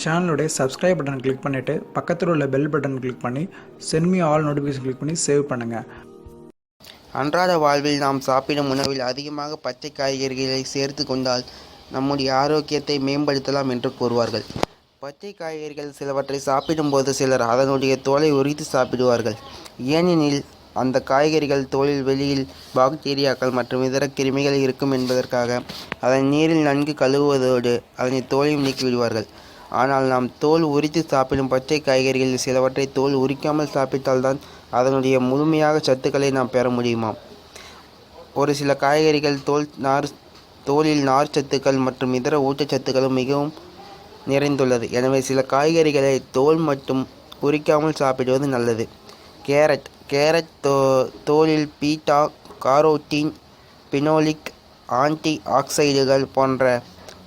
சேனலுடைய subscribe button click பண்ணிவிட்டு பக்கத்தில் உள்ள பெல் பட்டன் கிளிக் பண்ணி sent me all notification click பண்ணி சேவ் பண்ணுங்கள். அன்றாட வாழ்வில் நாம் சாப்பிடும் உணவில் அதிகமாக பச்சை காய்கறிகளை சேர்த்து கொண்டால் நம்முடைய ஆரோக்கியத்தை மேம்படுத்தலாம் என்று கூறுவார்கள். பச்சை காய்கறிகள் சிலவற்றை சாப்பிடும்போது சிலர் அதனுடைய தோலை உரித்து சாப்பிடுவார்கள். ஏனெனில் அந்த காய்கறிகள் தோலில் வெளியில் பாக்டீரியாக்கள் மற்றும் இதர கிருமிகள் இருக்கும் என்பதற்காக அதனை நீரில் நன்கு கழுவுவதோடு அதனை தோலையும் நீக்கிவிடுவார்கள். ஆனால் நாம் தோல் உரித்து சாப்பிடும் பச்சை காய்கறிகளில் சிலவற்றை தோல் உரிக்காமல் சாப்பிட்டால்தான் அதனுடைய முழுமையாக சத்துக்களை நாம் பெற முடியுமாம். ஒரு சில காய்கறிகள் தோலில் நார் சத்துக்கள் மற்றும் இதர ஊட்டச்சத்துக்களும் மிகவும் நிறைந்துள்ளது. எனவே சில காய்கறிகளை தோல் மட்டும் உரிக்காமல் சாப்பிடுவது நல்லது. கேரட் தோலில் பீட்டா காரோட்டீன், பினோலிக், ஆன்டி ஆக்சைடுகள் போன்ற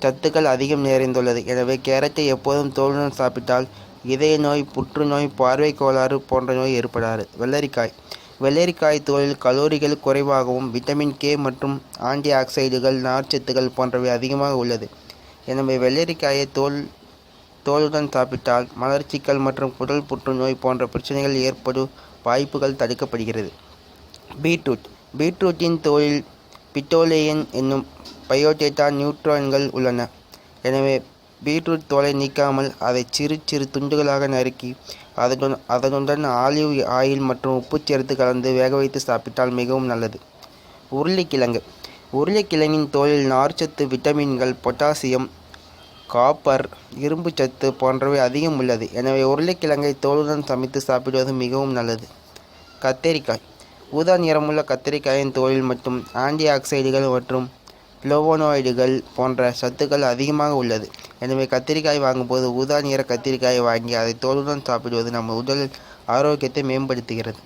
சத்துக்கள் அதிகம் நிறைந்துள்ளது. எனவே கேரட்டை எப்போதும் தோலுடன் சாப்பிட்டால் இதய நோய், புற்றுநோய், பார்வை கோளாறு போன்ற நோய் ஏற்படாது. வெள்ளரிக்காய் தோலில் கலோரிகள் குறைவாகவும் விட்டமின் கே மற்றும் ஆன்டி ஆக்சைடுகள், நார்ச்சத்துக்கள் போன்றவை அதிகமாக உள்ளது. எனவே வெள்ளரிக்காயை தோலுடன் சாப்பிட்டால் மலர்ச்சிக்கல் மற்றும் குடல் புற்றுநோய் போன்ற பிரச்சனைகள் ஏற்படும் வாய்ப்புகள் தடுக்கப்படுகிறது. பீட்ரூட்டின் தோலில் பிட்டோலேயன் என்னும் பயோடேட்டா நியூட்ரான்கள் உள்ளன. எனவே பீட்ரூட் தோலை நீக்காமல் அதை சிறு சிறு துண்டுகளாக நறுக்கி அதனுடன் ஆலிவ் ஆயில் மற்றும் உப்பு சேர்த்து கலந்து வேக வைத்து சாப்பிட்டால் மிகவும் நல்லது. உருளைக்கிழங்கின் தோலில் நார்ச்சத்து, விட்டமின்கள், பொட்டாசியம், காப்பர், இரும்பு சத்து போன்றவை அதிகம் உள்ளது. எனவே உருளைக்கிழங்கை தோலுடன் சமைத்து சாப்பிடுவது மிகவும் நல்லது. ஊதா நிறமுள்ள கத்தரிக்காயின் தோலில் மட்டும் ஆன்டி ஆக்சைடுகள் மற்றும் ஃப்ளவோனாய்டுகள் போன்ற சத்துக்கள் அதிகமாக உள்ளது. எனவே கத்திரிக்காய் வாங்கும்போது ஊதா நிற கத்திரிக்காயை வாங்கி அதை தோலுடன் சாப்பிடுவது நம்ம உடல் ஆரோக்கியத்தை மேம்படுத்துகிறது.